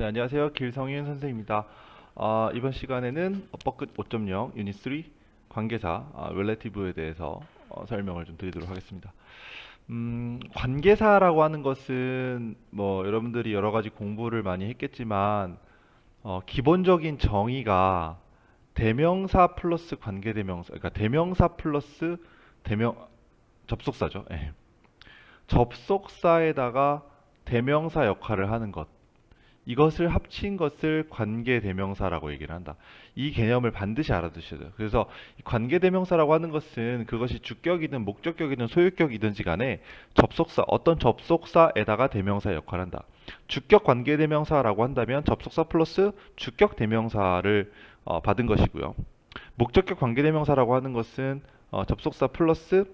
네, 안녕하세요. 길성윤 선생입니다. 이번 시간에는 업버끝 5.0 유닛 3 관계사 relative에 대해서 설명을 좀 드리도록 하겠습니다. 관계사라고 하는 것은 뭐 여러분들이 여러 가지 공부를 많이 했겠지만 기본적인 정의가 대명사 플러스 관계대명사, 그러니까 대명사 플러스 대명 접속사죠. 예. 접속사에다가 대명사 역할을 하는 것. 이것을 합친 것을 관계대명사라고 얘기를 한다. 이 개념을 반드시 알아두셔야 돼요. 그래서 관계대명사라고 하는 것은 그것이 주격이든 목적격이든 소유격이든지 간에 접속사, 어떤 접속사에다가 대명사 역할을 한다. 주격 관계대명사라고 한다면 접속사 플러스 주격 대명사를 받은 것이고요. 목적격 관계대명사라고 하는 것은 접속사 플러스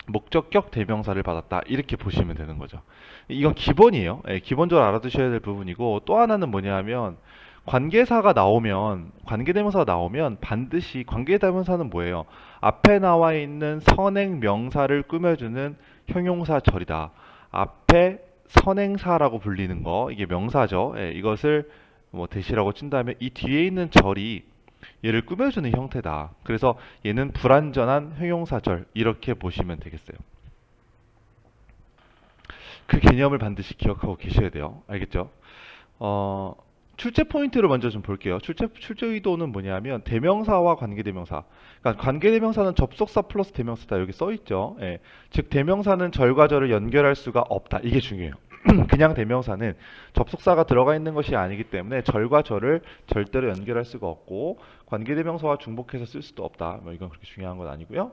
목적격 대명사를 받았다. 이렇게 보시면 되는 거죠. 이건 기본이에요. 예, 기본적으로 알아두셔야 될 부분이고, 또 하나는 뭐냐면 관계사가 나오면, 관계대명사가 나오면 반드시, 관계대명사는 뭐예요? 앞에 나와 있는 선행 명사를 꾸며주는 형용사절이다. 앞에 선행사라고 불리는 거, 이게 명사죠. 예, 이것을 뭐 대시라고 친다면 이 뒤에 있는 절이 얘를 꾸며주는 형태다. 그래서 얘는 불완전한 형용사절, 이렇게 보시면 되겠어요. 그 개념을 반드시 기억하고 계셔야 돼요. 알겠죠? 출제 포인트를 먼저 좀 볼게요. 출제 의도는 뭐냐면 대명사와 관계대명사. 그러니까 관계대명사는 접속사 플러스 대명사다. 여기 써 있죠. 예. 즉 대명사는 절과 절을 연결할 수가 없다. 이게 중요해요. 그냥 대명사는 접속사가 들어가 있는 것이 아니기 때문에 절과 절을 절대로 연결할 수가 없고, 관계대명사와 중복해서 쓸 수도 없다. 뭐 이건 그렇게 중요한 건 아니고요.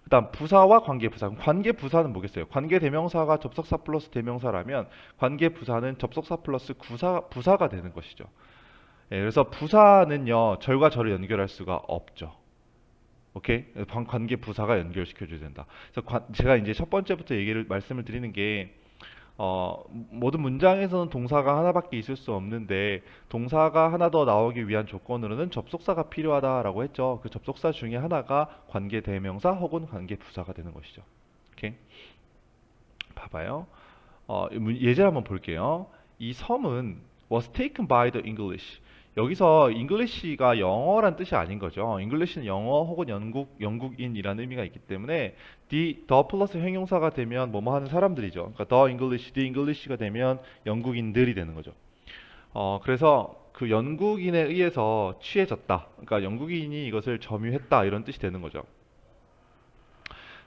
그다음 부사와 관계부사. 관계부사는 뭐겠어요? 관계대명사가 접속사 플러스 대명사라면 관계부사는 접속사 플러스 부사가 되는 것이죠. 예, 그래서 부사는요 절과 절을 연결할 수가 없죠. 오케이? 관계부사가 연결시켜줘야 된다. 그래서 제가 이제 첫 번째부터 말씀을 드리는 게, 모든 문장에서는 동사가 하나밖에 있을 수 없는데 동사가 하나 더 나오기 위한 조건으로는 접속사가 필요하다라고 했죠. 그 접속사 중에 하나가 관계대명사 혹은 관계부사가 되는 것이죠. 오케이? 봐봐요. 예제를 한번 볼게요. 이 섬은 was taken by the English. 여기서 English가 영어란 뜻이 아닌 거죠. English는 영어 혹은 영국인이라는 의미가 있기 때문에 the 플러스 형용사가 되면 뭐뭐 하는 사람들이죠. 그러니까 the English가 되면 영국인들이 되는 거죠. 그래서 그 영국인에 의해서 취해졌다. 그러니까 영국인이 이것을 점유했다. 이런 뜻이 되는 거죠.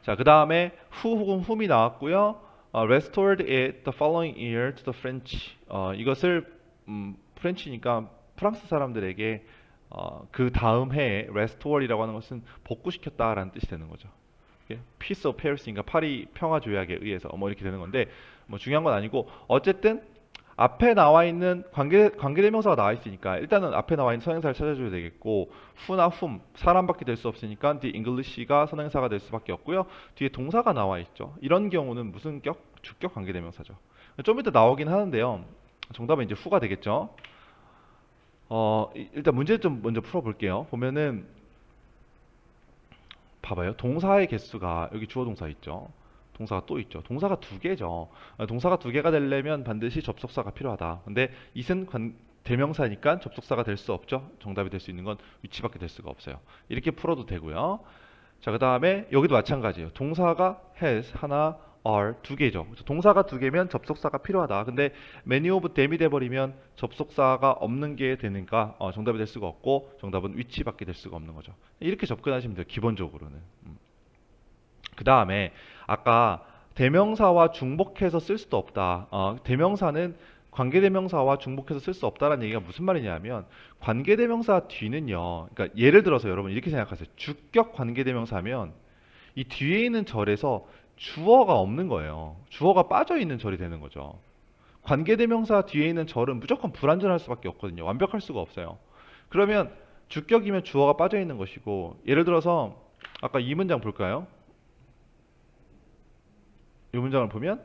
자, 그 다음에 who 혹은 whom이 나왔고요. restored it the following year to the French. 이것을 프렌치니까 프랑스 사람들에게 그 다음 해에 restore이라고 하는 것은 복구시켰다라는 뜻이 되는 거죠. Peace of Paris인가 파리 평화 조약에 의해서 뭐 이렇게 되는 건데 뭐 중요한 건 아니고, 어쨌든 앞에 나와 있는 관계대명사가 나와 있으니까 일단은 앞에 나와 있는 선행사를 찾아줘야 되겠고, who나 whom 사람밖에 될 수 없으니까 the English가 선행사가 될 수밖에 없고요. 뒤에 동사가 나와 있죠. 이런 경우는 무슨 격? 주격 관계대명사죠. 좀 이따 나오긴 하는데요. 정답은 이제 who가 되겠죠. 일단 문제 좀 먼저 풀어볼게요. 보면은 봐봐요. 동사의 개수가 여기 주어 동사 있죠. 동사가 또 있죠. 동사가 두 개죠. 동사가 두 개가 되려면 반드시 접속사가 필요하다. 근데 it은 대명사니까 접속사가 될 수 없죠. 정답이 될 수 있는 건 위치밖에 될 수가 없어요. 이렇게 풀어도 되고요. 자, 그 다음에 여기도 마찬가지예요. 동사가 has 하나, are 두 개죠. 그래서 동사가 두 개면 접속사가 필요하다. 근데 many of them이 돼버리면 접속사가 없는 게 되니까 정답이 될 수가 없고, 정답은 위치밖에 될 수가 없는 거죠. 이렇게 접근하시면 돼요. 기본적으로는. 그 다음에 아까 대명사와 중복해서 쓸 수도 없다. 대명사는 관계대명사와 중복해서 쓸 수 없다라는 얘기가 무슨 말이냐면, 관계대명사 뒤는요, 그러니까 예를 들어서 여러분 이렇게 생각하세요. 주격 관계대명사면 이 뒤에 있는 절에서 주어가 없는 거예요. 주어가 빠져 있는 절이 되는 거죠. 관계대명사 뒤에 있는 절은 무조건 불완전할 수밖에 없거든요. 완벽할 수가 없어요. 그러면 주격이면 주어가 빠져 있는 것이고, 예를 들어서 아까 이 문장 볼까요? 이 문장을 보면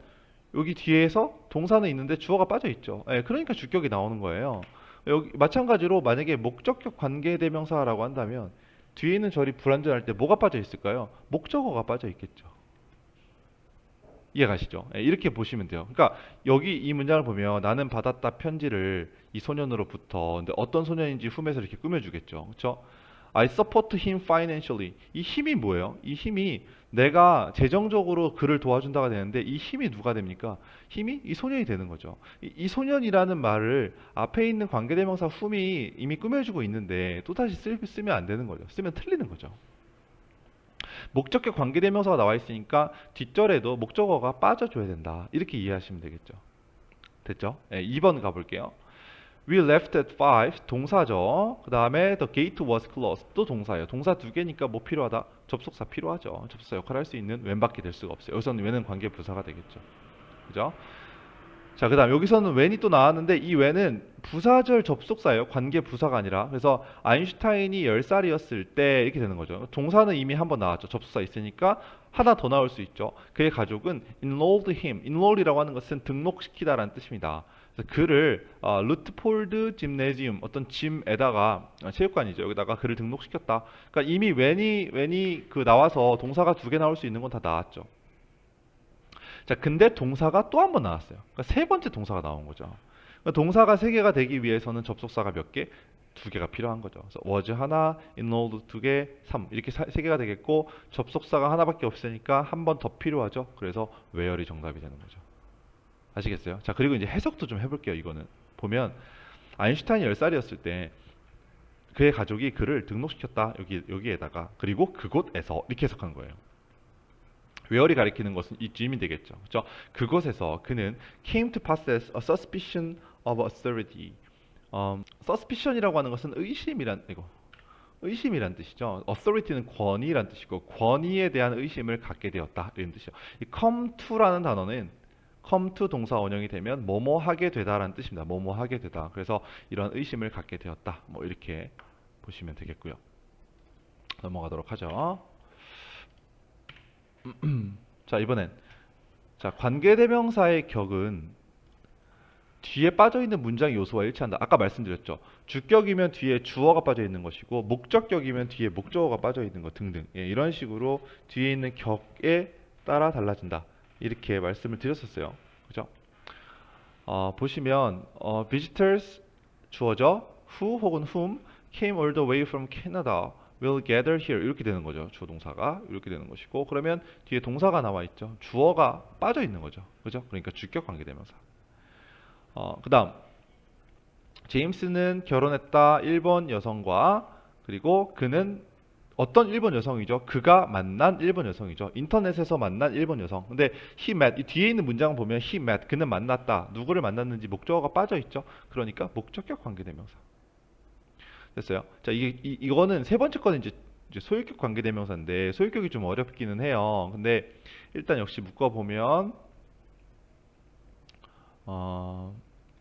여기 뒤에서 동사는 있는데 주어가 빠져 있죠. 예, 그러니까 주격이 나오는 거예요. 여기 마찬가지로 만약에 목적격 관계대명사라고 한다면 뒤에 있는 절이 불완전할 때 뭐가 빠져 있을까요? 목적어가 빠져 있겠죠. 이해가시죠? 예, 이렇게 보시면 돼요. 그러니까 여기 이 문장을 보면 나는 받았다 편지를 이 소년으로부터. 근데 어떤 소년인지 훔에서 이렇게 꾸며주겠죠. 그렇죠? I support him financially. 이 힘이 뭐예요? 이 힘이 내가 재정적으로 그를 도와준다가 되는데 이 힘이 누가 됩니까? 힘이 이 소년이 되는 거죠. 이 소년이라는 말을 앞에 있는 관계대명사 whom이 이미 꾸며주고 있는데 또다시 쓰면 안 되는 거죠. 쓰면 틀리는 거죠. 목적격 관계대명사가 나와 있으니까 뒷절에도 목적어가 빠져줘야 된다. 이렇게 이해하시면 되겠죠. 됐죠? 네, 2번 가볼게요. We left at 5 동사죠. 그 다음에 the gate was closed 또 동사예요. 동사 두 개니까 뭐 필요하다? 접속사 필요하죠. 접속사 역할을 할 수 있는 when밖에 될 수가 없어요. 여기서는 when은 관계 부사가 되겠죠. 그죠? 자, 그 다음 여기서는 when이 또 나왔는데 이 when은 부사절 접속사예요. 관계 부사가 아니라. 그래서 아인슈타인이 10살이었을 때 이렇게 되는 거죠. 동사는 이미 한 번 나왔죠. 접속사 있으니까 하나 더 나올 수 있죠. 그의 가족은 enrolled him. enroll이라고 하는 것은 등록시키다라는 뜻입니다. 그래서 그를 루트폴드 짐네지움 어떤 짐에다가 체육관이죠. 여기다가 그를 등록시켰다. 그러니까 이미 when이 그 나와서 동사가 두 개 나올 수 있는 건 다 나왔죠. 자, 근데 동사가 또 한 번 나왔어요. 그러니까 세 번째 동사가 나온 거죠. 그러니까 동사가 세 개가 되기 위해서는 접속사가 몇 개? 두 개가 필요한 거죠. 그래서 was 하나, enrolled 두 개, 3 이렇게 세 개가 되겠고 접속사가 하나밖에 없으니까 한 번 더 필요하죠. 그래서 where이 정답이 되는 거죠. 아시겠어요? 자, 그리고 이제 해석도 좀 해볼게요. 이거는 보면 아인슈타인이 10살이었을 때 그의 가족이 그를 등록시켰다. 여기에다가 그리고 그곳에서 이렇게 해석한 거예요. where이 가리키는 것은 이 짐이 되겠죠. 그렇죠? 그곳에서 그는 came to possess a suspicion of authority. suspicion이라고 하는 것은 의심이란 뜻이죠. authority는 권위란 뜻이고 권위에 대한 의심을 갖게 되었다 이런 뜻이죠. 이 come to라는 단어는 come to 동사 원형이 되면 뭐뭐 하게 되다라는 뜻입니다. 뭐뭐 하게 되다. 그래서 이런 의심을 갖게 되었다. 뭐 이렇게 보시면 되겠고요. 넘어가도록 하죠. 자, 이번엔 자, 관계대명사의 격은 뒤에 빠져있는 문장 요소와 일치한다. 아까 말씀드렸죠. 주격이면 뒤에 주어가 빠져있는 것이고 목적격이면 뒤에 목적어가 빠져있는 것 등등. 예, 이런 식으로 뒤에 있는 격에 따라 달라진다. 이렇게 말씀을 드렸었어요. 그죠? 보시면 visitors 주어죠. who 혹은 whom came all the way from Canada will gather here 이렇게 되는 거죠. 주어 동사가 이렇게 되는 것이고 그러면 뒤에 동사가 나와 있죠. 주어가 빠져 있는 거죠. 그죠? 그러니까 주격 관계대명사. 그다음 제임스는 결혼했다. 일본 여성과 그리고 그는 어떤 일본 여성이죠? 그가 만난 일본 여성이죠. 인터넷에서 만난 일본 여성. 근데 he met 이 뒤에 있는 문장을 보면 he met 그는 만났다. 누구를 만났는지 목적어가 빠져 있죠. 그러니까 목적격 관계대명사. 됐어요. 자, 이거는 세 번째 거는 이제 소유격 관계대명사인데 소유격이 좀 어렵기는 해요. 근데 일단 역시 묶어 보면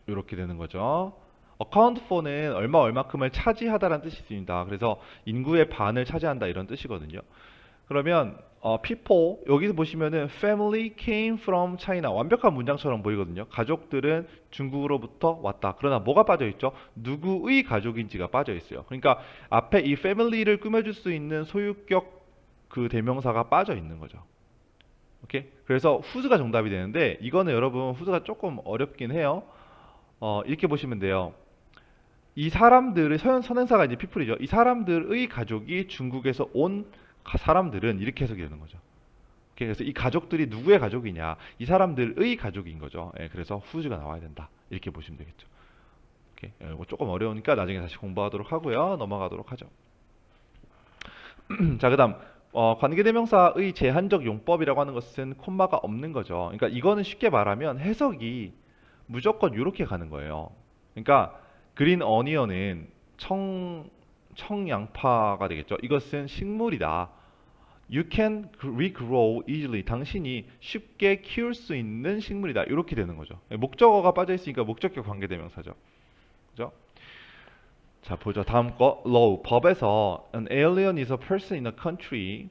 이렇게 되는 거죠. account for는 얼마큼을 차지하다라는 뜻이 있습니다. 그래서 인구의 반을 차지한다 이런 뜻이거든요. 그러면 people 여기서 보시면은 family came from China 완벽한 문장처럼 보이거든요. 가족들은 중국으로부터 왔다. 그러나 뭐가 빠져 있죠? 누구의 가족인지가 빠져 있어요. 그러니까 앞에 이 family를 꾸며줄 수 있는 소유격 그 대명사가 빠져 있는 거죠. 오케이? 그래서 whose가 정답이 되는데 이거는 여러분 whose가 조금 어렵긴 해요. 이렇게 보시면 돼요. 이 사람들의 선행사가 이제 people이죠. 이 사람들의 가족이 중국에서 온 사람들은 이렇게 해석이 되는 거죠. 오케이? 그래서 이 가족들이 누구의 가족이냐? 이 사람들의 가족인 거죠. 예, 그래서 whose가 나와야 된다. 이렇게 보시면 되겠죠. 오케이? 이거 조금 어려우니까 나중에 다시 공부하도록 하고요. 넘어가도록 하죠. 자, 그다음 관계대명사의 제한적 용법이라고 하는 것은 콤마가 없는 거죠. 그러니까 이거는 쉽게 말하면 해석이 무조건 이렇게 가는 거예요. 그러니까 그린 어니언은 청양파가 되겠죠. 이것은 식물이다. You can regrow easily. 당신이 쉽게 키울 수 있는 식물이다. 이렇게 되는 거죠. 목적어가 빠져 있으니까 목적격 관계대명사죠. 그죠? 자, 보죠. 다음 거. law. 법에서 an alien is a person in a country.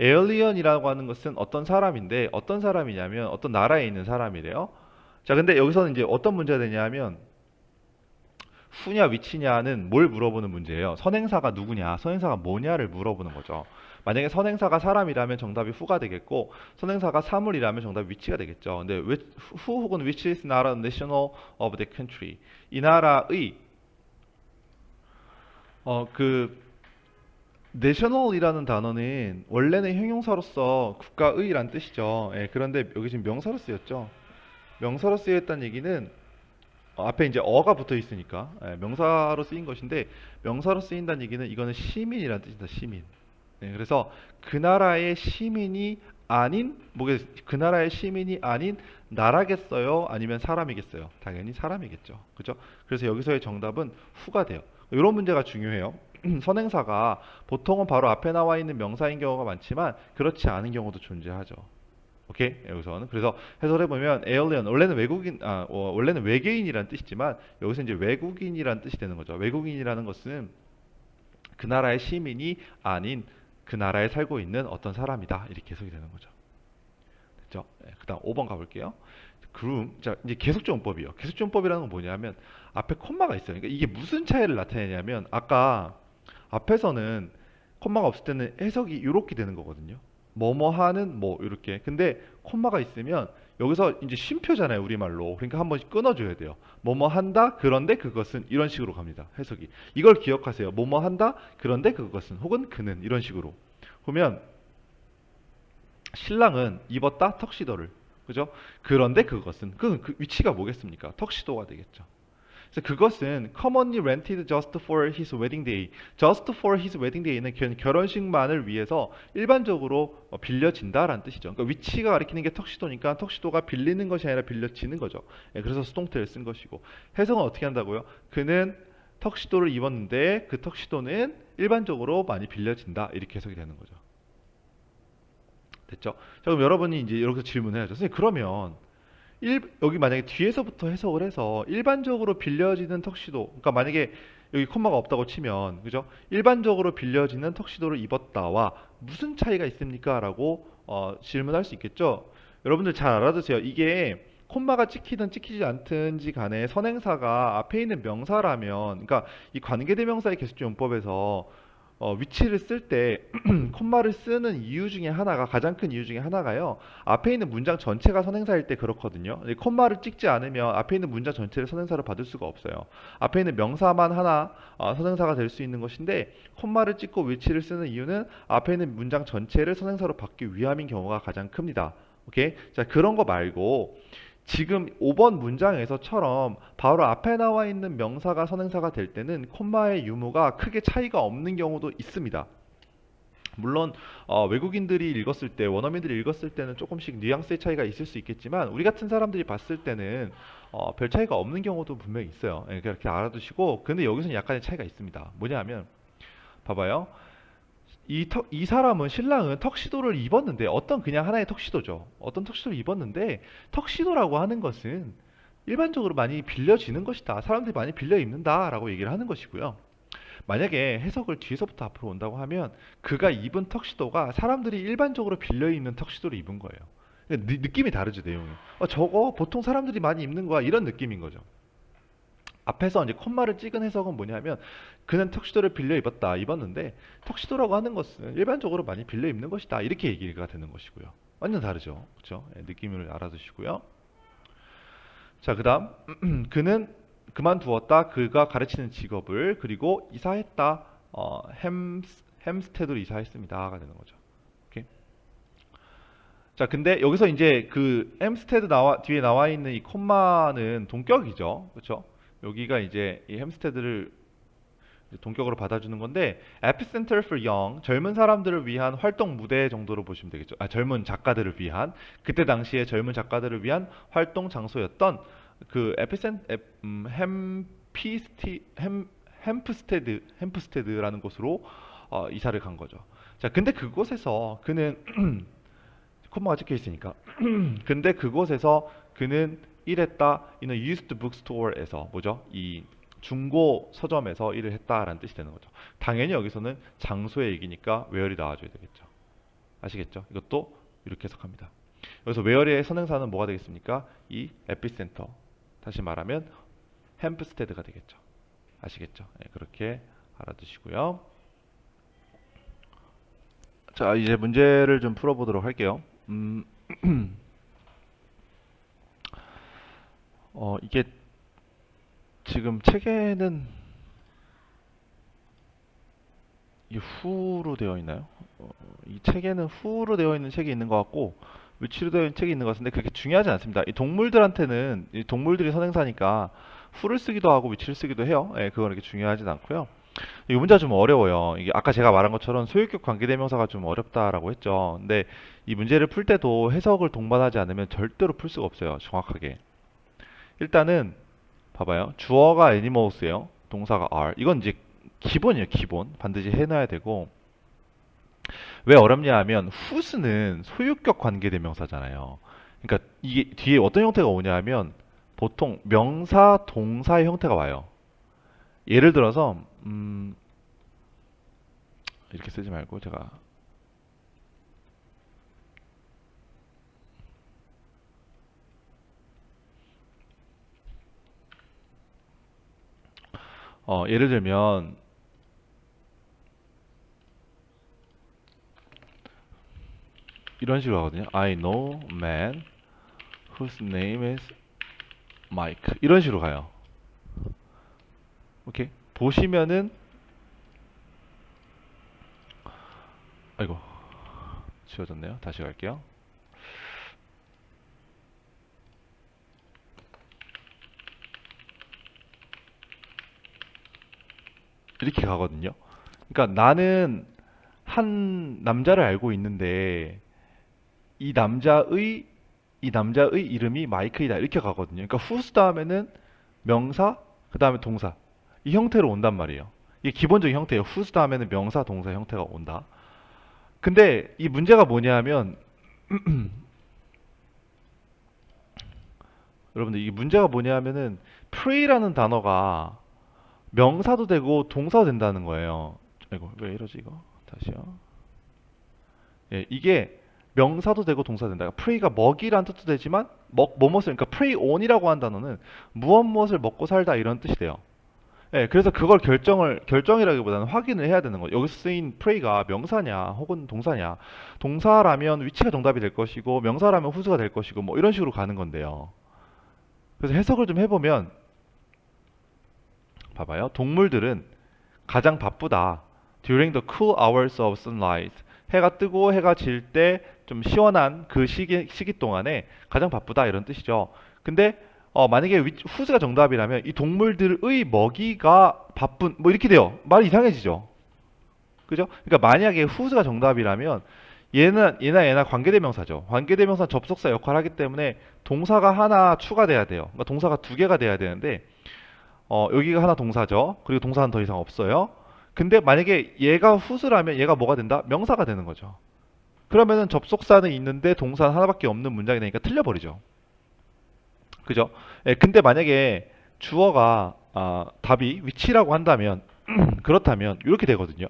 alien이라고 하는 것은 어떤 사람인데 어떤 사람이냐면 어떤 나라에 있는 사람이래요. 자, 근데 여기서는 이제 어떤 문제가 되냐면 후냐 위치냐는 뭘 물어보는 문제예요. 선행사가 누구냐, 선행사가 뭐냐를 물어보는 거죠. 만약에 선행사가 사람이라면 정답이 who가 되겠고 선행사가 사물이라면 정답이 which가 되겠죠. 근데 who 혹은 which is not a national of the country. 이 나라의 그 national이라는 단어는 원래는 형용사로서 국가의란 뜻이죠. 예, 그런데 여기 지금 명사로 쓰였죠. 명사로 쓰였다는 얘기는 앞에 이제 어가 붙어 있으니까 명사로 쓰인 것인데 명사로 쓰인다는 얘기는 이거는 시민이라는 뜻이다. 시민. 네, 그래서 그 나라의 시민이 아닌 그 나라의 시민이 아닌 나라겠어요? 아니면 사람이겠어요? 당연히 사람이겠죠. 그죠? 그래서 여기서의 정답은 후가 돼요. 이런 문제가 중요해요. 선행사가 보통은 바로 앞에 나와 있는 명사인 경우가 많지만 그렇지 않은 경우도 존재하죠. 오케이? 여기서는 그래서 해설해 보면 alien 원래는 원래는 외계인이라는 뜻이지만 여기서 이제 외국인이라는 뜻이 되는 거죠. 외국인이라는 것은 그 나라의 시민이 아닌 그 나라에 살고 있는 어떤 사람이다 이렇게 해석이 되는 거죠. 됐죠? 그다음 5번 가볼게요. 자 이제 계속조문법이요. 계속조문법이라는 건 뭐냐면 앞에 콤마가 있어요. 그러니까 이게 무슨 차이를 나타내냐면 아까 앞에서는 콤마가 없을 때는 해석이 이렇게 되는 거거든요. 뭐뭐 하는 뭐 이렇게. 근데 콤마가 있으면 여기서 이제 쉼표잖아요, 우리말로. 그러니까 한 번씩 끊어줘야 돼요. 뭐뭐 한다, 그런데 그것은 이런 식으로 갑니다. 해석이. 이걸 기억하세요. 뭐뭐 한다, 그런데 그것은 혹은 그는 이런 식으로. 보면 신랑은 입었다 턱시도를. 그죠? 그런데 그것은 그 위치가 뭐겠습니까? 턱시도가 되겠죠. 그래서 그것은 commonly rented just for his wedding day. just for his wedding day는 결혼식만을 위해서 일반적으로 빌려진다라는 뜻이죠. 그러니까 위치가 가리키는 게 턱시도니까 턱시도가 빌리는 것이 아니라 빌려지는 거죠. 그래서 수동태를 쓴 것이고 해석은 어떻게 한다고요? 그는 턱시도를 입었는데 그 턱시도는 일반적으로 많이 빌려진다 이렇게 해석이 되는 거죠. 됐죠? 자, 그럼 여러분이 이제 이렇게 질문해야죠. 선생님 그러면 여기 만약에 뒤에서부터 해석을 해서 일반적으로 빌려지는 턱시도, 그러니까 만약에 여기 콤마가 없다고 치면, 그죠? 일반적으로 빌려지는 턱시도를 입었다와 무슨 차이가 있습니까? 라고 질문할 수 있겠죠? 여러분들 잘 알아두세요. 이게 콤마가 찍히든 찍히지 않든지 간에 선행사가 앞에 있는 명사라면, 그러니까 이 관계대명사의 계속적용법에서 위치를 쓸 때 콤마를 쓰는 이유 중에 하나가 가장 큰 이유 중에 하나가요. 앞에 있는 문장 전체가 선행사일 때 그렇거든요. 콤마를 찍지 않으면 앞에 있는 문장 전체를 선행사로 받을 수가 없어요. 앞에 있는 명사만 하나 선행사가 될 수 있는 것인데 콤마를 찍고 위치를 쓰는 이유는 앞에 있는 문장 전체를 선행사로 받기 위함인 경우가 가장 큽니다. 오케이? 자, 그런 거 말고 지금 5번 문장에서처럼 바로 앞에 나와 있는 명사가 선행사가 될 때는 콤마의 유무가 크게 차이가 없는 경우도 있습니다. 물론 외국인들이 읽었을 때 원어민들이 읽었을 때는 조금씩 뉘앙스의 차이가 있을 수 있겠지만 우리 같은 사람들이 봤을 때는 별 차이가 없는 경우도 분명히 있어요. 그렇게 알아두시고 근데 여기서는 약간의 차이가 있습니다. 뭐냐면 봐봐요. 이 사람은 신랑은 턱시도를 입었는데 어떤 그냥 하나의 턱시도죠. 어떤 턱시도를 입었는데 턱시도라고 하는 것은 일반적으로 많이 빌려지는 것이다. 사람들이 많이 빌려 입는다라고 얘기를 하는 것이고요. 만약에 해석을 뒤에서부터 앞으로 온다고 하면 그가 입은 턱시도가 사람들이 일반적으로 빌려 입는 턱시도를 입은 거예요. 느낌이 다르죠, 내용이. 저거 보통 사람들이 많이 입는 거야. 이런 느낌인 거죠. 앞에서 이제 콤마를 찍은 해석은 뭐냐면 그는 턱시도를 빌려 입었는데 턱시도라고 하는 것은 일반적으로 많이 빌려 입는 것이다 이렇게 얘기가 되는 것이고요. 완전 다르죠, 그렇죠? 느낌을 알아두시고요. 자, 그다음 그는 그만두었다 그가 가르치는 직업을 그리고 이사했다 햄스테드로 이사했습니다가 되는 거죠. 오케이? 자, 근데 여기서 이제 그 햄스테드 뒤에 나와 있는 이 콤마는 동격이죠, 그렇죠? 여기가 이제 이 햄스테드를 동격으로 받아주는 건데 에피센터 for young 젊은 사람들을 위한 활동 무대 정도로 보시면 되겠죠. 젊은 작가들을 위한 그때 당시에 젊은 작가들을 위한 활동 장소였던 그 햄프스테드라는 곳으로 이사를 간 거죠. 자, 근데 그곳에서 그는 콤마가 찍혀 있으니까 근데 그곳에서 그는 일했다. 이는 used bookstore에서 뭐죠? 이 중고 서점에서 일을 했다라는 뜻이 되는 거죠. 당연히 여기서는 장소의 얘기니까 where이 나와줘야 되겠죠. 아시겠죠? 이것도 이렇게 해석합니다. 여기서 where의 선행사는 뭐가 되겠습니까? 이 에피센터. 다시 말하면 햄프스테드가 되겠죠. 아시겠죠? 네, 그렇게 알아두시고요. 자, 이제 문제를 좀 풀어보도록 할게요. 이게 지금 책에는 이 후로 되어 있나요? 이 책에는 후로 되어 있는 책이 있는 것 같고 위치로 되어 있는 책이 있는 것 같은데 그렇게 중요하지 않습니다. 이 동물들한테는 이 동물들이 선행사니까 후를 쓰기도 하고 위치를 쓰기도 해요. 예, 그건 그렇게 중요하진 않고요. 이 문제가 좀 어려워요. 이게 아까 제가 말한 것처럼 소유격 관계대명사가 좀 어렵다라고 했죠. 근데 이 문제를 풀 때도 해석을 동반하지 않으면 절대로 풀 수가 없어요. 정확하게. 일단은 봐봐요. 주어가 animals예요. 동사가 are. 이건 이제 기본이에요. 기본. 반드시 해놔야 되고 왜 어렵냐 하면 whose는 소유격 관계대명사잖아요. 그러니까 이게 뒤에 어떤 형태가 오냐 하면 보통 명사, 동사의 형태가 와요. 예를 들어서 이렇게 쓰지 말고 제가 예를 들면 이런 식으로 하거든요. I know a man whose name is Mike. 이런 식으로 가요. 오케이. 보시면은 아이고 지워졌네요. 다시 갈게요. 이렇게 가거든요. 그러니까 나는 한 남자를 알고 있는데 이 남자의 이 남자의 이름이 마이클이다 이렇게 가거든요. 그러니까 whose 다음에는 명사 그 다음에 동사 이 형태로 온단 말이에요. 이게 기본적인 형태예요. whose 다음에는 명사 동사 형태가 온다. 근데 이 문제가 뭐냐면 여러분들 이게 문제가 뭐냐면은 pre라는 단어가 명사도 되고 동사도 된다는 거예요. 아이고 왜 이러지 이거 다시요. 예, 이게 명사도 되고 동사도 된다. 그러니까 pre가 먹이란 뜻도 되지만 무엇을 그러니까 prey on이라고 한 단어는 무엇 무엇을 먹고 살다 이런 뜻이 돼요. 예, 그래서 그걸 결정이라기보다는 확인을 해야 되는 거예요. 여기서 쓰인 prey가 명사냐 혹은 동사냐. 동사라면 위치가 정답이 될 것이고 명사라면 후수가 될 것이고 뭐 이런 식으로 가는 건데요. 그래서 해석을 좀 해보면 봐봐요. 동물들은 가장 바쁘다. During the cool hours of sunlight. 해가 뜨고 해가 질 때 좀 시원한 그 시기 동안에 가장 바쁘다 이런 뜻이죠. 근데 만약에 후즈가 정답이라면 이 동물들의 먹이가 바쁜 뭐 이렇게 돼요. 말이 이상해지죠. 그죠? 그러니까 만약에 후즈가 정답이라면 얘나 관계대명사죠. 관계대명사 접속사 역할을 하기 때문에 동사가 하나 추가돼야 돼요. 그러니까 동사가 두 개가 돼야 되는데 여기가 하나 동사죠. 그리고 동사는 더 이상 없어요. 근데 만약에 얘가 후수라면 얘가 뭐가 된다? 명사가 되는 거죠. 그러면은 접속사는 있는데 동사는 하나밖에 없는 문장이 되니까 틀려버리죠. 그죠? 예, 근데 만약에 주어가 답이 위치라고 한다면 그렇다면 이렇게 되거든요.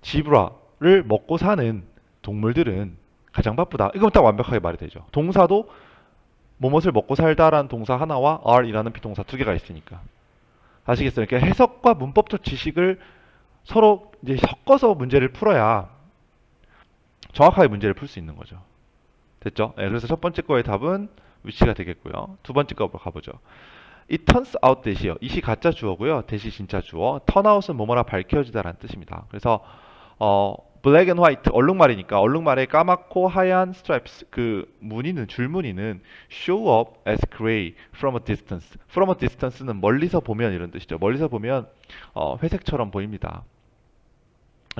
지브라를 먹고 사는 동물들은 가장 바쁘다. 이건 딱 완벽하게 말이 되죠. 동사도 뭐뭇을 먹고 살다라는 동사 하나와 are이라는 비동사 두 개가 있으니까. 아시겠어요? 그러니까 해석과 문법적 지식을 서로 이제 섞어서 문제를 풀어야 정확하게 문제를 풀 수 있는 거죠. 됐죠? 네, 그래서 첫 번째 거의 답은 위치가 되겠고요. 두 번째 거로 가보죠. It turns out that이요. it이 가짜 주어고요. that이 진짜 주어. turn out은 뭐뭐라 밝혀지다라는 뜻입니다. 그래서 black and white 얼룩말이니까 얼룩말에 까맣고 하얀 stripes 그 무늬는 줄무늬는 show up as gray from a distance. from a distance는 멀리서 보면 이런 뜻이죠. 멀리서 보면 회색처럼 보입니다.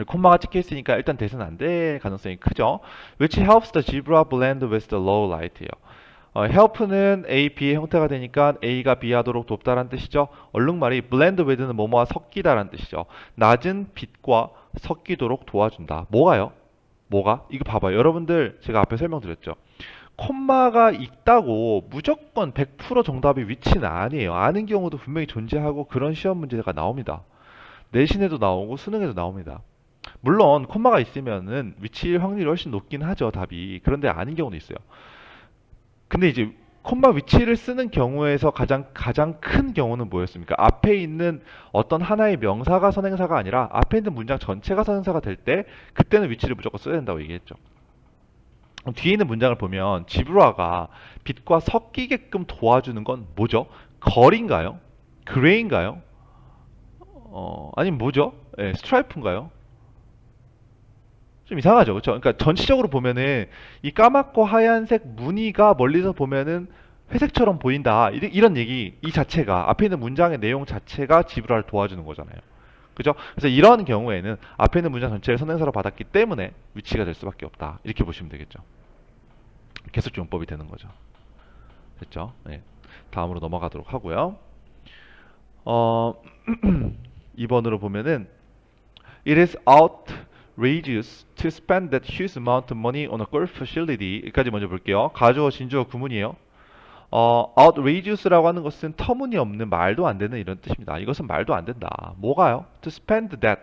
콤마가 찍혀 있으니까 일단 대선 안 될 가능성이 크죠. Which helps the zebra blend with the low light예요. help는 A, B의 형태가 되니까 A가 B 하도록 돕다라는 뜻이죠. 얼룩말이 blend with는 뭐뭐와 섞이다라는 뜻이죠. 낮은 빛과 섞이도록 도와준다. 뭐가요? 뭐가? 이거 봐봐요. 여러분들 제가 앞에 설명드렸죠. 콤마가 있다고 무조건 100% 정답이 위치는 아니에요. 아는 경우도 분명히 존재하고 그런 시험 문제가 나옵니다. 내신에도 나오고 수능에도 나옵니다. 물론 콤마가 있으면은 위치일 확률이 훨씬 높긴 하죠, 답이. 그런데 아닌 경우도 있어요. 근데 이제 콤마 위치를 쓰는 경우에서 가장 큰 경우는 뭐였습니까? 앞에 있는 어떤 하나의 명사가 선행사가 아니라 앞에 있는 문장 전체가 선행사가 될 때 그때는 위치를 무조건 써야 된다고 얘기했죠. 뒤에 있는 문장을 보면 지브라가 빛과 섞이게끔 도와주는 건 뭐죠? 걸인가요? 그레이인가요? 아니면 뭐죠? 예, 스트라이프인가요? 좀 이상하죠, 그렇죠? 그러니까 전체적으로 보면은 이 까맣고 하얀색 무늬가 멀리서 보면은 회색처럼 보인다. 이런 얘기, 이 자체가 앞에 있는 문장의 내용 자체가 지브라를 도와주는 거잖아요. 그죠? 그래서 이런 경우에는 앞에 있는 문장 전체를 선행사로 받았기 때문에 위치가 될 수밖에 없다. 이렇게 보시면 되겠죠. 계속 용법이 되는 거죠. 됐죠? 네. 다음으로 넘어가도록 하고요. 어, 2번으로 보면은 It is outrageous to spend that huge amount of money on a golf facility. 여기까지 먼저 볼게요. 가주어, 진주어, 구문이에요. outrageous라고 하는 것은 터무니없는, 말도 안 되는 이런 뜻입니다. 이것은 말도 안 된다. 뭐가요? To spend that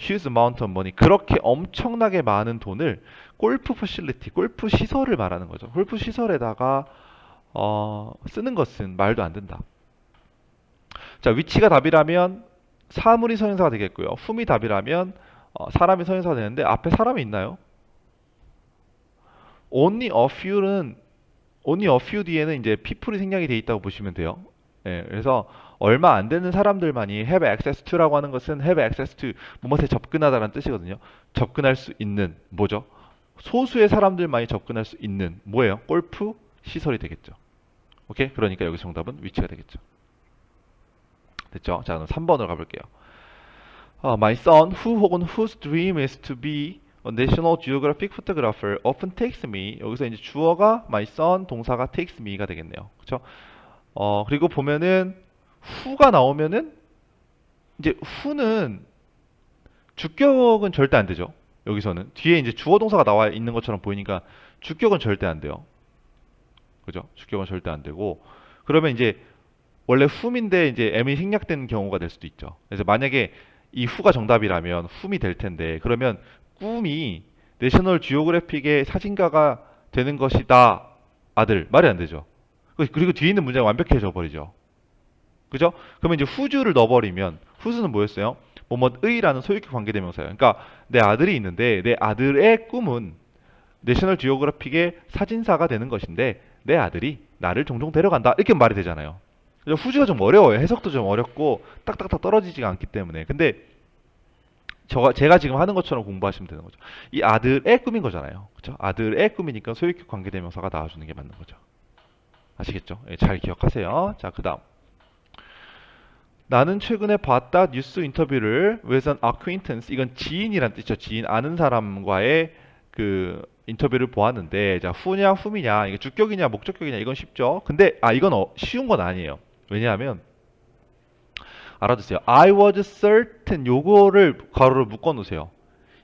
huge amount of money. 그렇게 엄청나게 많은 돈을 골프 facility, 골프 시설을 말하는 거죠. 골프 시설에다가 쓰는 것은 말도 안 된다. 자, 위치가 답이라면 사물이 선행사가 되겠고요. whom이 답이라면 사람이 선행사가 되는데 앞에 사람이 있나요? only a few 뒤에는 이제 people이 생략이 돼 있다고 보시면 돼요. 예, 그래서 얼마 안 되는 사람들만이 have access to라고 하는 것은 have access to 무엇에 접근하다라는 뜻이거든요. 접근할 수 있는 뭐죠? 소수의 사람들만이 접근할 수 있는 뭐예요? 골프 시설이 되겠죠. 오케이? 그러니까 여기 정답은 위치가 되겠죠. 됐죠? 자, 그럼 3번으로 가볼게요. My son, who 혹은 whose dream is to be a National Geographic photographer, often takes me. 여기서 이제 주어가 my son, 동사가 takes me가 되겠네요. 그렇죠? 그리고 보면은 who가 나오면은 이제 who는 주격은 절대 안 되죠. 여기서는 뒤에 이제 주어 동사가 나와 있는 것처럼 보이니까 주격은 절대 안 돼요. 그죠? 주격은 절대 안 되고 그러면 이제 원래 whom인데 이제 m이 생략된 경우가 될 수도 있죠. 그래서 만약에 이 who가 정답이라면 whom이 될 텐데 그러면 꿈이 내셔널 지오그래픽의 사진가가 되는 것이다. 아들. 말이 안 되죠. 그리고 뒤에 있는 문장이 완벽해져 버리죠. 그죠? 그러면 이제 who's를 넣어버리면 who's는 뭐였어요? 뭐뭐의라는 소유격 관계대명사예요. 그러니까 내 아들이 있는데 내 아들의 꿈은 내셔널 지오그래픽의 사진사가 되는 것인데 내 아들이 나를 종종 데려간다. 이렇게 말이 되잖아요. who's가 좀 어려워요. 해석도 좀 어렵고 딱딱딱 떨어지지가 않기 때문에. 근데 제가 지금 하는 것처럼 공부하시면 되는 거죠. 이 아들의 꿈인 거잖아요. 그렇죠? 아들의 꿈이니까 소유격 관계대명사가 나와주는 게 맞는 거죠. 아시겠죠? 예, 잘 기억하세요. 자, 그 다음. 나는 최근에 봤다 뉴스 인터뷰를 with an acquaintance. 이건 지인이란 뜻이죠. 지인, 아는 사람과의 그 인터뷰를 보았는데, 자, who냐, whom이냐, 이게 주격이냐, 목적격이냐, 이건 쉽죠. 근데, 이건 쉬운 건 아니에요. 왜냐하면, 알아두세요. I was certain 요거를 가로로 묶어 놓으세요.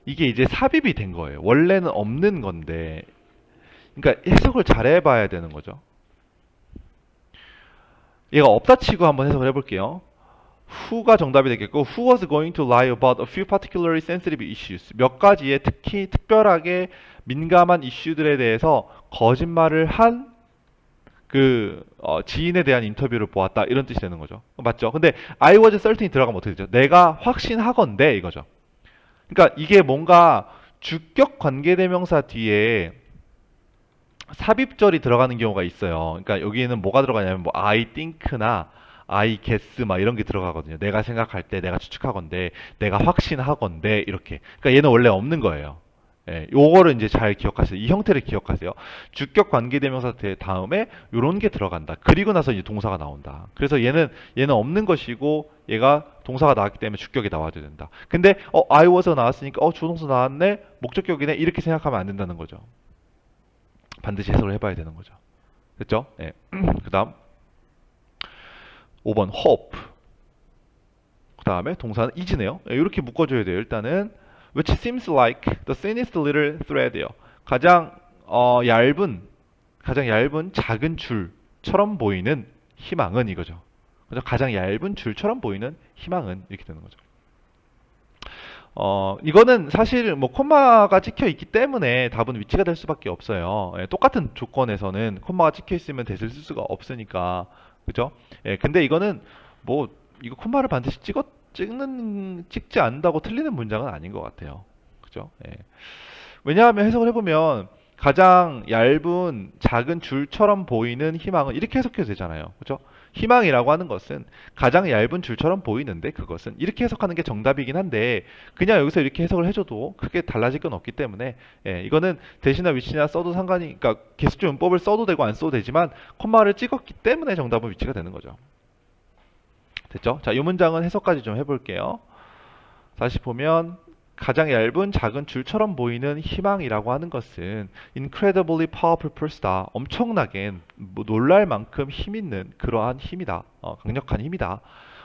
이게 이제 삽입이 된 거예요. 원래는 없는 건데. 그러니까 해석을 잘 해봐야 되는 거죠. 얘가 없다 치고 한번 해석을 해볼게요. who가 정답이 되겠고 who was going to lie about a few particularly sensitive issues. 몇 가지의 특히 특별하게 민감한 이슈들에 대해서 거짓말을 한 지인에 대한 인터뷰를 보았다 이런 뜻이 되는 거죠. 맞죠? 근데 I was certain이 들어가면 어떻게 되죠? 내가 확신하건대 이거죠. 그러니까 이게 뭔가 주격 관계대명사 뒤에 삽입절이 들어가는 경우가 있어요. 그러니까 여기에는 뭐가 들어가냐면 뭐 I think나 I guess 막 이런 게 들어가거든요. 내가 생각할 때, 내가 추측하건대, 내가 확신하건대 이렇게. 그러니까 얘는 원래 없는 거예요. 예, 요거를 이제 잘 기억하세요. 이 형태를 기억하세요. 주격 관계대명사 다음에 요런 게 들어간다. 그리고 나서 이제 동사가 나온다. 그래서 얘는 없는 것이고 얘가 동사가 나왔기 때문에 주격이 나와줘야 된다. 근데 I was가 나왔으니까 조동사 나왔네. 목적격이네. 이렇게 생각하면 안 된다는 거죠. 반드시 해석을 해봐야 되는 거죠. 됐죠? 예. 그다음 5번 hope. 그다음에 동사는 is네요. 예, 이렇게 묶어줘야 돼요. 일단은 which seems like the thinnest little thread이요. 가장 얇은 작은 줄처럼 보이는 희망은 이거죠. 그죠? 가장 얇은 줄처럼 보이는 희망은 이렇게 되는 거죠. 이거는 사실 뭐 콤마가 찍혀 있기 때문에 답은 위치가 될 수밖에 없어요. 예, 똑같은 조건에서는 콤마가 찍혀 있으면 대을 쓸 수가 없으니까. 그죠? 예, 근데 이거는 뭐 이거 콤마를 반드시 찍지 않는다고 틀리는 문장은 아닌 것 같아요. 그죠? 예. 왜냐하면 해석을 해보면 가장 얇은 작은 줄처럼 보이는 희망은 이렇게 해석해도 되잖아요. 그죠? 희망이라고 하는 것은 가장 얇은 줄처럼 보이는데 그것은 이렇게 해석하는 게 정답이긴 한데 그냥 여기서 이렇게 해석을 해줘도 크게 달라질 건 없기 때문에 예, 이거는 대시나 위치나 써도 상관이 그러니까 개수조 문법을 써도 되고 안 써도 되지만 콤마를 찍었기 때문에 정답은 위치가 되는 거죠. 됐죠? 자, 이 문장은 해석까지 좀 해볼게요. 다시 보면 가장 얇은 작은 줄처럼 보이는 희망이라고 하는 것은 incredibly powerful force다. 엄청나게 뭐 놀랄 만큼 힘 있는 그러한 힘이다. 강력한 힘이다.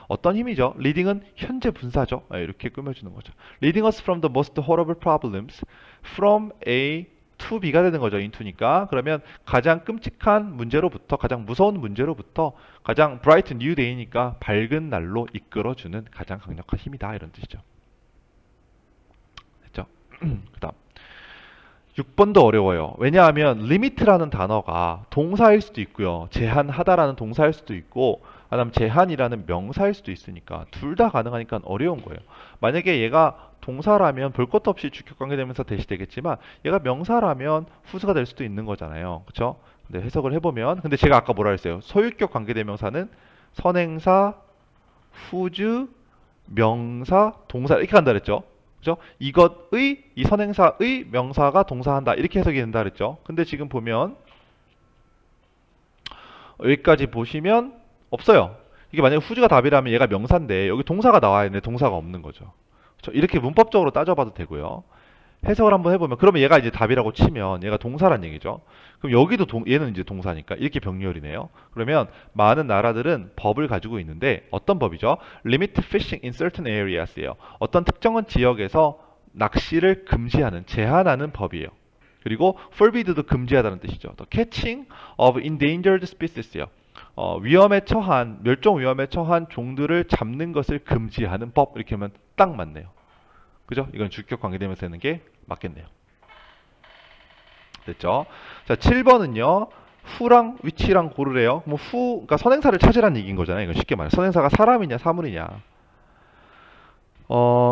어떤 힘이죠? leading은 현재 분사죠. 이렇게 꾸며주는 거죠. leading us from the most horrible problems from A to B가 되는 거죠. into니까. 그러면 가장 끔찍한 문제로부터 가장 무서운 문제로부터 가장 bright new day니까 밝은 날로 이끌어주는 가장 강력한 힘이다. 이런 뜻이죠. 그 다음 6번도 어려워요. 왜냐하면 limit라는 단어가 동사일 수도 있고요. 제한하다라는 동사일 수도 있고 그다음 제한이라는 명사일 수도 있으니까 둘 다 가능하니까 어려운 거예요. 만약에 얘가 동사라면 볼 것도 없이 주격관계대명사 대시되겠지만 얘가 명사라면 후수가 될 수도 있는 거잖아요. 그렇죠? 근데 해석을 해보면 근데 제가 아까 뭐라 했어요? 소유격 관계대명사는 선행사, 후주, 명사, 동사 이렇게 간다 그랬죠? 그죠? 이것의 이 선행사의 명사가 동사한다 이렇게 해석이 된다 그랬죠. 근데 지금 보면 여기까지 보시면 없어요. 이게 만약에 후주가 답이라면 얘가 명사인데 여기 동사가 나와야 되는데 동사가 없는 거죠. 그렇죠? 이렇게 문법적으로 따져봐도 되고요. 해석을 한번 해보면 그러면 얘가 이제 답이라고 치면 얘가 동사란 얘기죠. 그럼 여기도 얘는 이제 동사니까 이렇게 병렬이네요. 그러면 많은 나라들은 법을 가지고 있는데 어떤 법이죠? Limit fishing in certain areas예요. 어떤 특정한 지역에서 낚시를 금지하는 제한하는 법이에요. 그리고 forbid도 금지하다는 뜻이죠. The catching of endangered species예요. 위험에 처한 멸종 위험에 처한 종들을 잡는 것을 금지하는 법 이렇게 하면 딱 맞네요. 그죠? 이건 주격 관계되면서 되는 게 맞겠네요. 됐죠? 자, 7번은요. 후랑 위치랑 고르래요. 뭐 그러니까 선행사를 찾으라는 얘기인 거잖아요. 이건 쉽게 말해. 선행사가 사람이냐 사물이냐.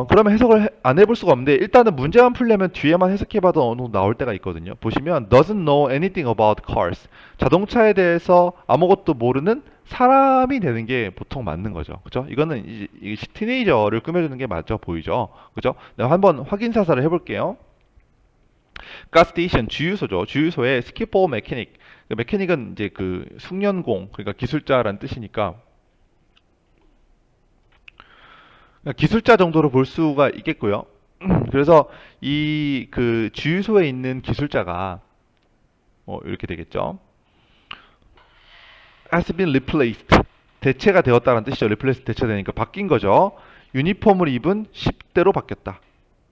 그러면 해석을 안 해볼 수가 없는데 일단은 문제만 풀려면 뒤에만 해석해봐도 어느 정도 나올 때가 있거든요. 보시면 doesn't know anything about cars. 자동차에 대해서 아무것도 모르는 사람이 되는 게 보통 맞는 거죠. 그죠? 이거는 이제 티네이저를 꾸며주는 게 맞죠? 보이죠? 그죠? 내가 한번 확인 사살을 해볼게요. 가스테이션 주유소죠. 주유소에 스키퍼 메케닉. 메케닉은 이제 그 숙련공, 그러니까 기술자라는 뜻이니까 기술자 정도로 볼 수가 있겠고요. 그래서 이 그 주유소에 있는 기술자가 이렇게 되겠죠. has been replaced. 대체가 되었다는 뜻이죠. replace 대체되니까 바뀐 거죠. 유니폼을 입은 10대로 바뀌었다.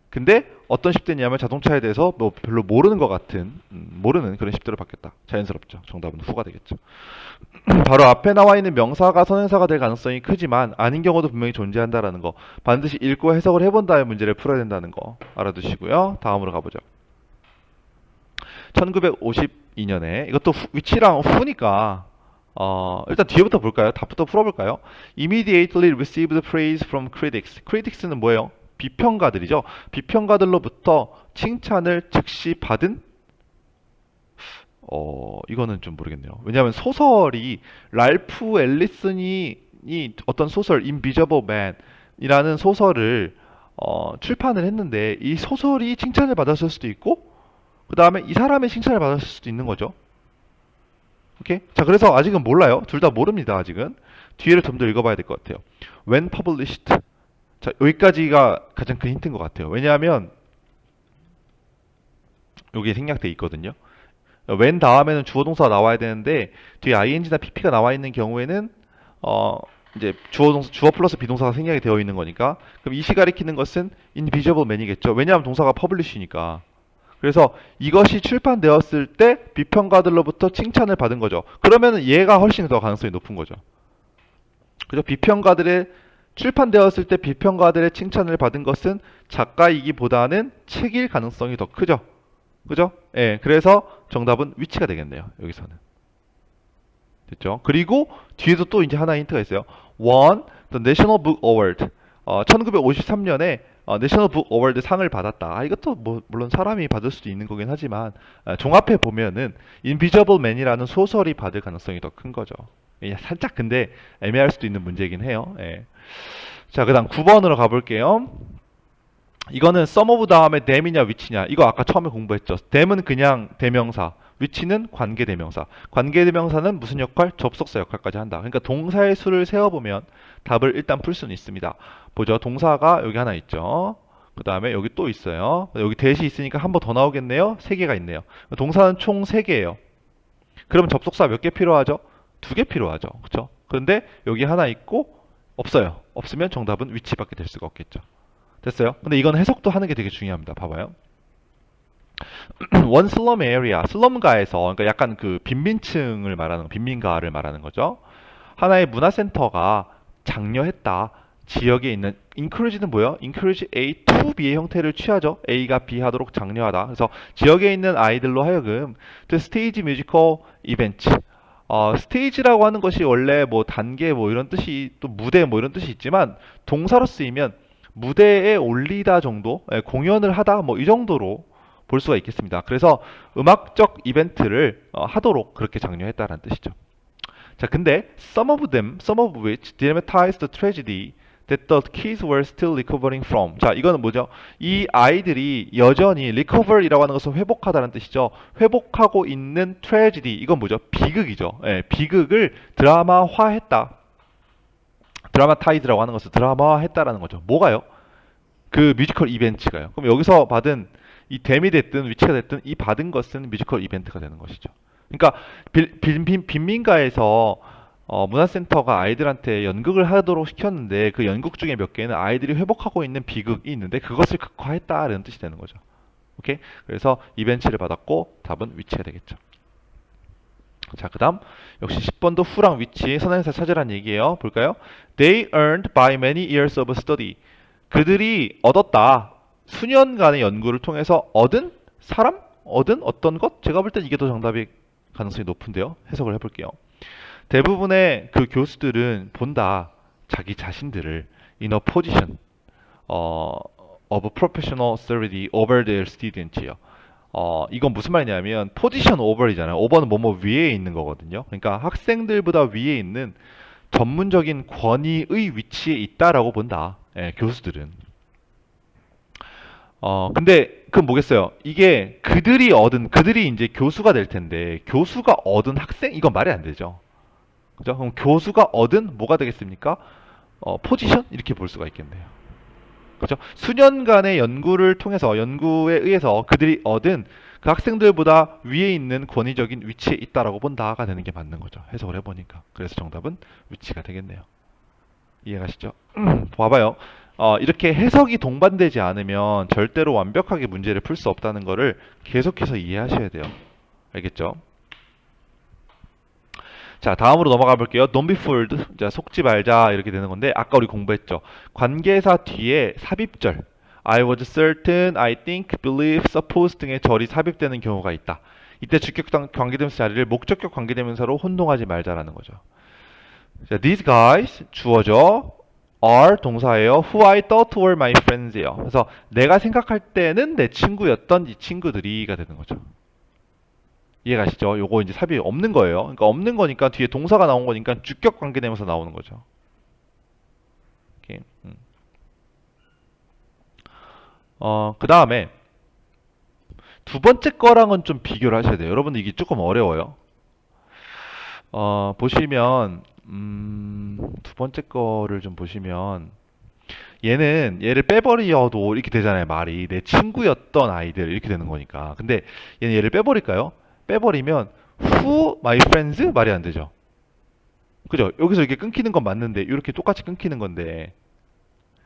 근데 어떤 10대냐면 자동차에 대해서 뭐 별로 모르는 것 같은 모르는 그런 10대로 바뀌었다. 자연스럽죠. 정답은 후가 되겠죠. 바로 앞에 나와 있는 명사가 선행사가 될 가능성이 크지만 아닌 경우도 분명히 존재한다라는 거 반드시 읽고 해석을 해본 다음에 문제를 풀어야 된다는 거 알아두시고요. 다음으로 가보죠. 1952년에 이것도 위치랑 후니까 일단 뒤에부터 볼까요? 답부터 풀어볼까요? Immediately received praise from critics. critics는 뭐예요? 비평가들이죠. 비평가들로부터 칭찬을 즉시 받은 이거는 좀 모르겠네요. 왜냐하면 소설이 랄프 앨리슨이 어떤 소설 Invisible Man이라는 소설을 출판을 했는데 이 소설이 칭찬을 받았을 수도 있고 그 다음에 이 사람의 칭찬을 받았을 수도 있는 거죠. 오케이? 자, 그래서 아직은 몰라요. 둘 다 모릅니다. 아직은. 뒤에를 좀 더 읽어봐야 될 것 같아요. When published. 자, 여기까지가 가장 큰 힌트인 것 같아요. 왜냐하면 여기에 생략돼 있거든요. when 다음에는 주어 동사가 나와야 되는데 뒤에 ing나 pp가 나와 있는 경우에는 이제 주어 플러스 비동사가 생략이 되어 있는 거니까 그럼 이시 가리키는 것은 invisible man이겠죠. 왜냐하면 동사가 publish니까. 그래서 이것이 출판되었을 때 비평가들로부터 칭찬을 받은 거죠. 그러면 얘가 훨씬 더 가능성이 높은 거죠. 그죠? 비평가들의 출판되었을 때 비평가들의 칭찬을 받은 것은 작가이기보다는 책일 가능성이 더 크죠. 그죠? 예, 그래서 정답은 위치가 되겠네요. 여기서는. 됐죠? 그리고 뒤에도 또 이제 하나 힌트가 있어요. won the National Book Award. 1953년에 내셔널 북 어워드 상을 받았다. 이것도 뭐 물론 사람이 받을 수도 있는 거긴 하지만 종합해 보면은 Invisible Man이라는 소설이 받을 가능성이 더 큰 거죠. 살짝 근데 애매할 수도 있는 문제이긴 해요. 예. 자, 그다음 9번으로 가볼게요. 이거는 some of 다음에 them이냐 which냐. 이거 아까 처음에 공부했죠. them은 그냥 대명사, which는 관계대명사. 관계대명사는 무슨 역할? 접속사 역할까지 한다. 그러니까 동사의 수를 세어보면 답을 일단 풀 수는 있습니다. 보죠. 동사가 여기 하나 있죠. 그 다음에 여기 또 있어요. 여기 대시 있으니까 한 번 더 나오겠네요. 3개가 있네요. 동사는 총 3개예요. 그러면 접속사 몇 개 필요하죠? 2개 필요하죠. 그렇죠? 그런데 여기 하나 있고 없어요. 없으면 정답은 위치밖에 될 수가 없겠죠. 됐어요? 근데 이건 해석도 하는 게 되게 중요합니다. 봐봐요. 원 슬럼 에리아, 슬럼가에서 그러니까 약간 그 빈민층을 말하는 빈민가를 말하는 거죠. 하나의 문화센터가 장려했다. 지역에 있는 encourage는 뭐예요? encourage A to B의 형태를 취하죠. A가 B 하도록 장려하다. 그래서 지역에 있는 아이들로 하여금 the stage musical event. 스테이지라고 하는 것이 원래 뭐 단계 뭐 이런 뜻이 또 무대 뭐 이런 뜻이 있지만 동사로 쓰이면 무대에 올리다 정도, 공연을 하다 뭐 이 정도로 볼 수가 있겠습니다. 그래서 음악적 이벤트를 하도록 그렇게 장려했다라는 뜻이죠. 자, 근데 some of which dramatize the tragedy that the kids were still recovering from. 자, 이거는 뭐죠? 이 아이들이 여전히 recover이라고 하는 것은 회복하다는 뜻이죠. 회복하고 있는 tragedy. 이건 뭐죠? 비극이죠. 예, 비극을 드라마화했다. 드라마타이즈라고 하는 것을 드라마화했다라는 거죠. 뭐가요? 그 뮤지컬 이벤트가요. 그럼 여기서 받은 이 댐이 됐든 위치가 됐든 이 받은 것은 뮤지컬 이벤트가 되는 것이죠. 그러니까 빈민가에서 문화센터가 아이들한테 연극을 하도록 시켰는데 그 연극 중에 몇 개는 아이들이 회복하고 있는 비극이 있는데 그것을 극화했다라는 뜻이 되는 거죠. 오케이? 그래서 이벤트를 받았고 답은 위치가 되겠죠. 자, 그 다음 역시 10번도 후랑 위치 선행사 찾으라는 얘기예요. 볼까요? They earned by many years of study. 그들이 얻었다. 수년간의 연구를 통해서 얻은 사람? 얻은 어떤 것? 제가 볼 땐 이게 더 정답이 가능성이 높은데요. 해석을 해볼게요. 대부분의 그 교수들은 본다. 자기 자신들을 in a position of professional authority over their students요. 이건 무슨 말이냐면 포지션 오버이잖아요. 오버는 뭐뭐 위에 있는 거거든요. 그러니까 학생들보다 위에 있는 전문적인 권위의 위치에 있다라고 본다. 예, 교수들은. 근데 그건 뭐겠어요? 이게 그들이 이제 교수가 될 텐데 교수가 얻은 학생? 이건 말이 안 되죠. 그죠? 그럼 교수가 얻은 뭐가 되겠습니까? 포지션? 이렇게 볼 수가 있겠네요. 그죠? 수년간의 연구를 통해서 연구에 의해서 그들이 얻은 그 학생들보다 위에 있는 권위적인 위치에 있다라고 본다가 되는 게 맞는 거죠. 해석을 해보니까. 그래서 정답은 위치가 되겠네요. 이해가시죠? 봐봐요. 이렇게 해석이 동반되지 않으면 절대로 완벽하게 문제를 풀 수 없다는 거를 계속해서 이해하셔야 돼요. 알겠죠? 자, 다음으로 넘어가 볼게요. Don't be fooled. 자, 속지 말자 이렇게 되는 건데 아까 우리 공부했죠. 관계사 뒤에 삽입절. I was certain, I think, believe, suppose 등의 절이 삽입되는 경우가 있다. 이때 주격 관계대명사 자리를 목적격 관계대명사로 혼동하지 말자라는 거죠. 자, these guys 주어죠. are 동사예요. Who I thought were my friends예요. 그래서 내가 생각할 때는 내 친구였던 이 친구들이가 되는 거죠. 이해가시죠? 요거 이제 삽입이 없는 거예요. 그러니까 없는 거니까 뒤에 동사가 나온 거니까 주격 관계되면서 나오는 거죠. 오케이. 그 다음에 두 번째 거랑은 좀 비교를 하셔야 돼요. 여러분들 이게 조금 어려워요. 보시면 두 번째 거를 좀 보시면 얘를 빼버려도 이렇게 되잖아요. 말이 내 친구였던 아이들 이렇게 되는 거니까. 근데 얘를 빼버릴까요? 빼버리면 who my friends 말이 안 되죠. 그죠? 여기서 이렇게 끊기는 건 맞는데 이렇게 똑같이 끊기는 건데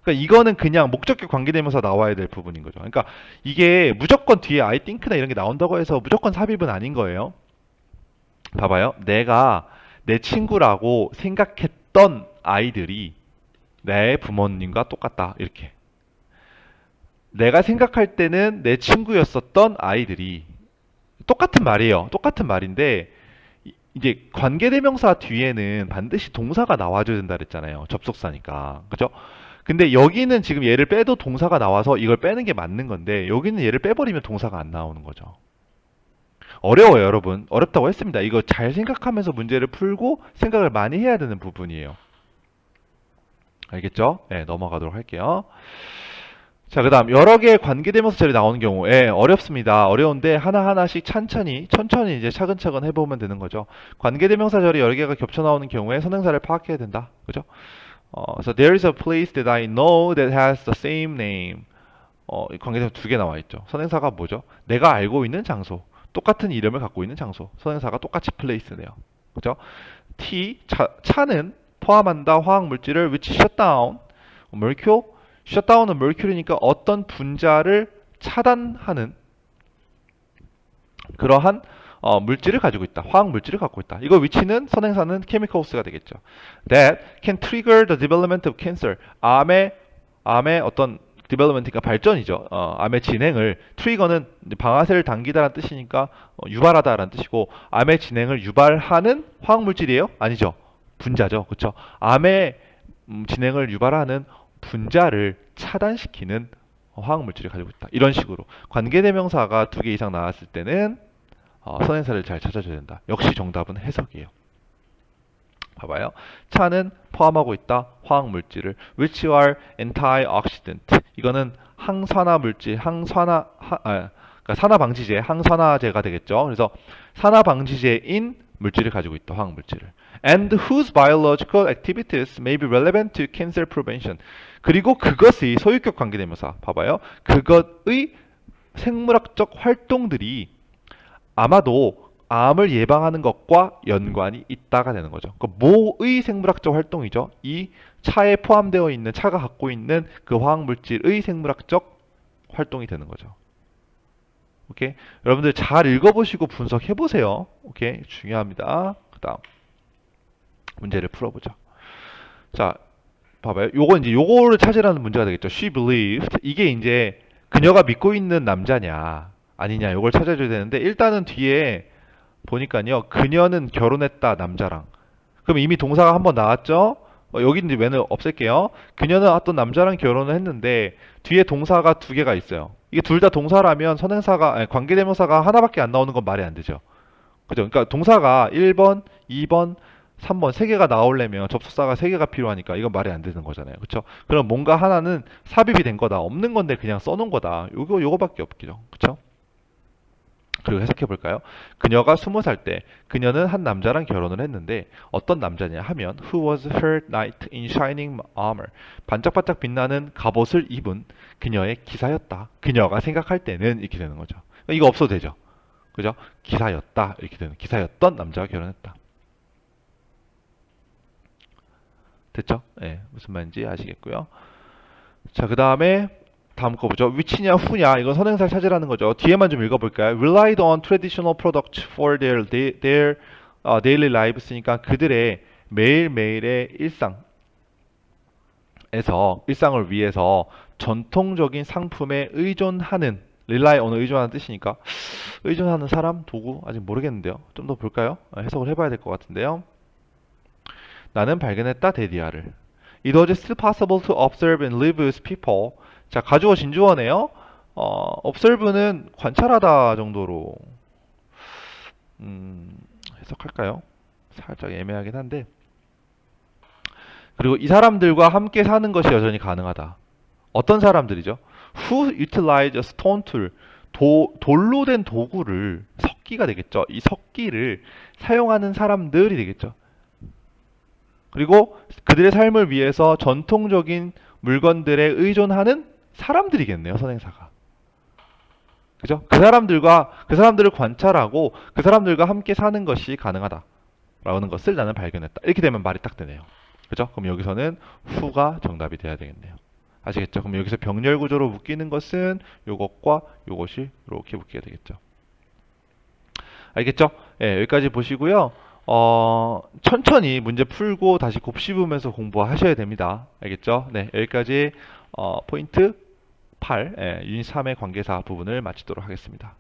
그러니까 이거는 그냥 목적격 관계대명사 나와야 될 부분인 거죠. 그러니까 이게 무조건 뒤에 I think나 이런 게 나온다고 해서 무조건 삽입은 아닌 거예요. 봐봐요. 내가 내 친구라고 생각했던 아이들이 내 부모님과 똑같다. 이렇게. 내가 생각할 때는 내 친구였었던 아이들이 똑같은 말이에요. 똑같은 말인데 이제 관계대명사 뒤에는 반드시 동사가 나와줘야 된다 그랬잖아요. 접속사니까. 그죠? 근데 여기는 지금 얘를 빼도 동사가 나와서 이걸 빼는 게 맞는 건데 여기는 얘를 빼버리면 동사가 안 나오는 거죠. 어려워요, 여러분. 어렵다고 했습니다. 이거 잘 생각하면서 문제를 풀고 생각을 많이 해야 되는 부분이에요. 알겠죠? 네, 넘어가도록 할게요. 자, 그 다음 여러 개의 관계대명사절이 나오는 경우에 어렵습니다. 어려운데 하나하나씩 천천히 이제 차근차근 해보면 되는 거죠. 관계대명사절이 여러 개가 겹쳐 나오는 경우에 선행사를 파악해야 된다. 그죠? So there is a place that I know that has the same name. 관계대명사 두 개 나와 있죠. 선행사가 뭐죠? 내가 알고 있는 장소. 똑같은 이름을 갖고 있는 장소. 선행사가 똑같이 place네요. 그죠? 차는 포함한다 화학물질을 which shut down. mercury 셧다운은 mercury니까 어떤 분자를 차단하는 그러한 물질을 가지고 있다. 화학 물질을 갖고 있다. 이거 위치는 선행사는 chemicals가 되겠죠. That can trigger the development of cancer. 암의 어떤 development가 발전이죠. 암의 진행을 트리거는 방아쇠를 당기다라는 뜻이니까 유발하다라는 뜻이고 암의 진행을 유발하는 화학 물질이에요? 아니죠. 분자죠. 그렇죠? 암의 진행을 유발하는 분자를 차단시키는 화학물질을 가지고 있다. 이런 식으로 관계대명사가 두 개 이상 나왔을 때는 선행사를 잘 찾아줘야 된다. 역시 정답은 해석이에요. 봐봐요. 차는 포함하고 있다. 화학물질을 which are antioxidant. 이거는 항산화 물질, 그러니까 산화방지제, 항산화제가 되겠죠. 그래서 산화방지제인 물질을 가지고 있다. 화학물질을. And whose biological activities may be relevant to cancer prevention. 그리고 그것의 소유격 관계대명사. 봐봐요. 그것의 생물학적 활동들이 아마도 암을 예방하는 것과 연관이 있다가 되는 거죠. 그 뭐의 생물학적 활동이죠? 이 차에 포함되어 있는 차가 갖고 있는 그 화학물질의 생물학적 활동이 되는 거죠. 오케이? 여러분들 잘 읽어보시고 분석해보세요. 오케이? 중요합니다. 그 다음 문제를 풀어보죠. 자, 봐봐요. 요거를 찾으라는 문제가 되겠죠. She believed. 이게 이제 그녀가 믿고 있는 남자냐 아니냐 요걸 찾아줘야 되는데 일단은 뒤에 보니까요. 그녀는 결혼했다 남자랑. 그럼 이미 동사가 한번 나왔죠? 여기 이제 왜는 없앨게요. 그녀는 어떤 남자랑 결혼을 했는데 뒤에 동사가 두 개가 있어요. 이게 둘 다 동사라면 관계대명사가 하나밖에 안 나오는 건 말이 안 되죠. 그죠? 그러니까 동사가 1번, 2번, 3번 세 개가 나오려면 접속사가 세 개가 필요하니까 이건 말이 안 되는 거잖아요. 그렇죠? 그럼 뭔가 하나는 삽입이 된 거다. 없는 건데 그냥 써놓은 거다. 요거밖에 없겠죠. 그렇죠? 그리고 해석해 볼까요? 그녀가 20살 때 그녀는 한 남자랑 결혼을 했는데 어떤 남자냐 하면 Who was her knight in shining armor. 반짝반짝 빛나는 갑옷을 입은 그녀의 기사였다. 그녀가 생각할 때는 이렇게 되는 거죠. 이거 없어도 되죠. 그죠? 기사였다. 이렇게 되는 기사였던 남자와 결혼했다. 됐죠? 네, 무슨 말인지 아시겠고요. 자, 그 다음에 다음 거 보죠. which냐, who냐. 이건 선행사를 찾으라는 거죠. 뒤에만 좀 읽어볼까요? relied on traditional products for their daily lives니까 그들의 매일매일의 일상을 위해서 전통적인 상품에 의존하는 rely on을 의존하는 뜻이니까 의존하는 사람, 도구 아직 모르겠는데요. 좀 더 볼까요? 해석을 해봐야 될 것 같은데요. 나는 발견했다 데디아를. It was still possible to observe and live with people. 자, 가주어 진주어네요. observe는 관찰하다 정도로 해석할까요? 살짝 애매하긴 한데. 그리고 이 사람들과 함께 사는 것이 여전히 가능하다. 어떤 사람들이죠? Who utilize a stone tool. 돌로 된 도구를 석기가 되겠죠. 이 석기를 사용하는 사람들이 되겠죠. 그리고 그들의 삶을 위해서 전통적인 물건들에 의존하는 사람들이겠네요, 선행사가. 그죠? 그 사람들을 관찰하고 그 사람들과 함께 사는 것이 가능하다. 라는 것을 나는 발견했다. 이렇게 되면 말이 딱 되네요. 그죠? 그럼 여기서는 who가 정답이 돼야 되겠네요. 아시겠죠? 그럼 여기서 병렬 구조로 묶이는 것은 요것과 요것이 이렇게 묶이게 되겠죠. 알겠죠? 예, 여기까지 보시고요. 천천히 문제 풀고 다시 곱씹으면서 공부하셔야 됩니다. 알겠죠? 네, 여기까지 포인트 8, 유닛 3의 관계사 부분을 마치도록 하겠습니다.